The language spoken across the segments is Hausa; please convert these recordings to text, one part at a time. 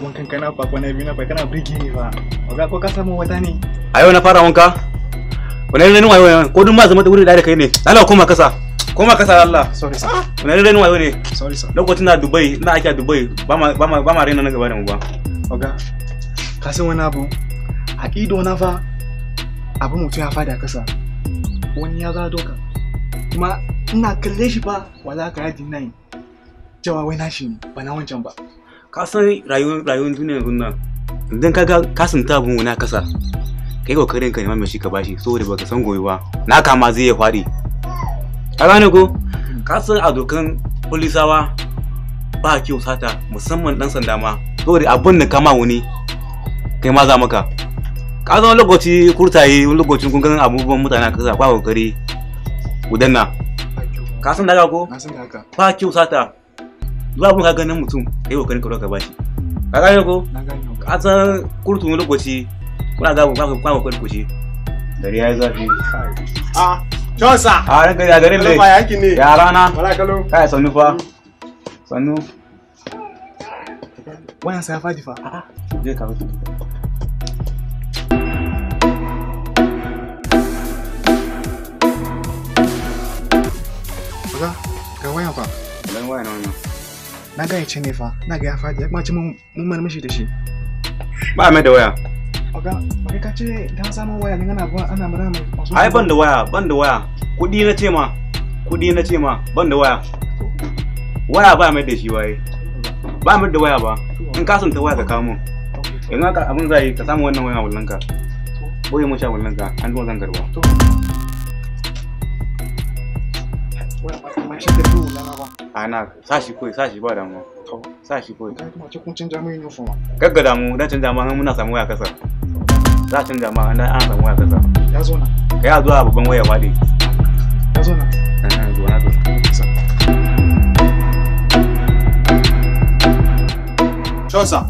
Wankan kana fa kwana biyu na fa kana birge ni fa. Oga ko ka samu wata ne? A yau na fara wanka. Wani renin wayo ko dun ma zama da wuri da kai ne. Allah koma kasa. Koma kasa Allah. Sorry sir. Wani renin wayo ne. Sorry sir. Lokacin na Dubai, ina ake a Dubai. Ba ma rena na gaba da mu ba. Oga. Ka san wani abu? A ido na fa abu mutum ya fada kasa. Wani ya za doka. Kuma ina kalle shi fa wala ka yadi nai. Jawa wai nashi ne ba na wancan ba. Ka san rayuwar duniyar nan idan kaga ka santa abun wani kasa kai kokarin ka nema mai shi ka bashi saboda baka san gobe ba naka ma zai ya fadi ka gane ko ka san a dokan polisawa ba kyau sata musamman dan sanda ma saboda abun da kama wani kai ma za maka ka san lokaci kurtaye lokacin kun ganin abubuwan mutane kasa ba kokari gudanna ka san daga ko ba kyau sata zuwa abin ka ganin mutum kai kokarin ka bashi ka gane ko ka san kurtun lokaci kuna ga ba kokarin kushi dare yayi zafi Josa ran ga garin ne ba yaki ne ya rana wala kallo kai sannu fa sannu wannan sai fadi fa je ka rubuta ga wayan fa dan wayan wannan na ga yace ne fa na ga ya fadi kuma ci mun marmishi da shi ba mai da waya oga ba ka ce dan samu waya ne ana mara masu ai ban da waya kudi na ce ma ban da waya ba mai da shi waye ba mai da waya ba in ka santa waya ka kawo mun in haka abin zai ka samu wannan waya wallanka boye mu sha wallanka an zo zan garba ana sashi ba damu sashi koi kuma ce kun canja mai uniform gagga damu dan canja ma muna samu waya kasa za a canja ma an samu waya kasa ya zo na kai a zuwa babban waya fadi ya zo na zo na Shosa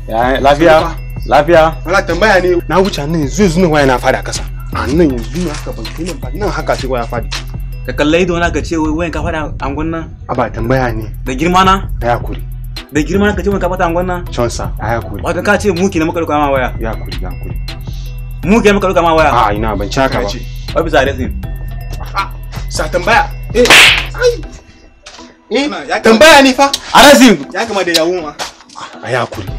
ya lafiya wala tambaya ne na wuce nan yanzu waya na fada kasa a nan yanzu haka ban tunan ba nan haka sai waya fadi ka kalle ido na ka ce wayan ka fada angon nan a ba tambaya ne da girma na ya kuri da girma na ka ce wayan ka fada angon nan Shosa ya kuri wato ka ce muki na maka duka ma waya ya kuri muki na maka duka ma waya a ina ban caka ba wai bisa da sin sa tambaya tambaya ne fa arasin ya kama da yawo ma ya kuri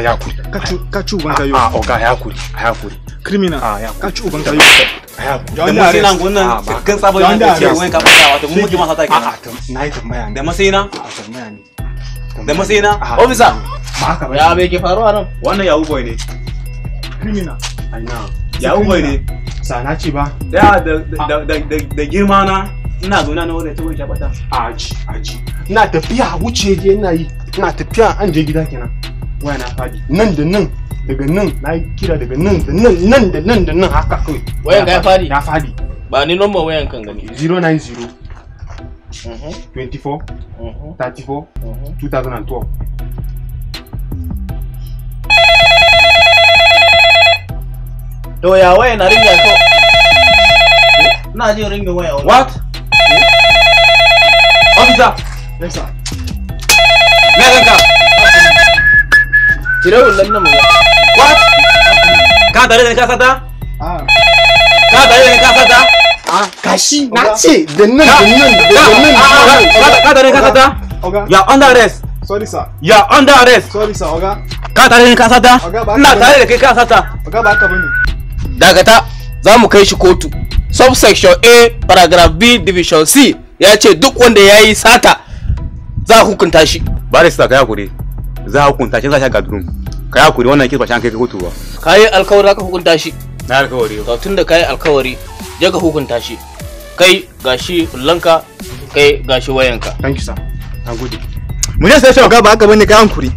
ya kuri ka ci uban kayo oga ya kuri criminal ya ka ci uban kayo da masai na gunnan kan sabon yin da ce wayan ka fada wato mun muke masa take na yi tambaya ne da masai na tambaya ne da masai na officer ya bai ke faruwa nan wannan yahoo boy ne criminal aina yahoo boy ne sana ci ba da girma na ina zo na wanda ta wuce bata aji ina tafiya wuce je ina tafiya an je gida kenan waya na fadi nan da nan daga nan na yi kira daga nan da nan haka kawai wayan ka ya fadi ba ni number wayan kan gani 090 24 34 2012 to ya waya na ringa ko ina jin ringa waya what officer yes sir me ganka cire hullan nan mu what ka tare da ka sata ka tare da ka sata kashi na ce da nan ka tare da ka sata ya under arrest sorry sir ya under arrest sorry sir oga ka tare da ka sata ina tare da kai ka sata oga ba ka bane dakata za mu kai shi kotu subsection A paragraph B division C ya ce duk wanda ya yi sata za a hukunta shi barista ka yakuri za a hukunta shi za a gadurun ka yakuri wannan kisa shan kai kotu ba ka yi alkawari ka hukunta shi na alkawari to tunda ka yi alkawari je ka hukunta shi kai gashi hullanka kai gashi wayanka thank you sir na gode mu je sai oga ba haka bane kai hankuri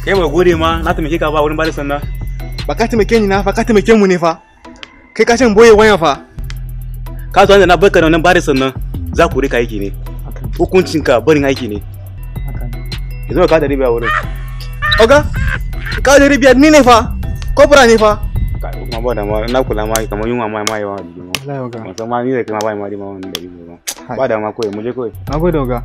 kai ba gode ma na taimake ka ba wurin barisan nan ba ka taimake ni na fa ka taimake mu ne fa kai ka ce boye waya fa ka zo da na barka da wannan barisan nan za ku rika aiki ne hukuncinka barin aiki ne yanzu ka 500 a wurin. Oga, ka 500 ni ne fa. Kofura ne fa. Ma ba da ma na kula ma kamar yunwa ma yawa da Wallahi oga. musamman ni da kuma ba ma da ma wannan 500 ba da ma koyi mu je koyi. Na gode oga.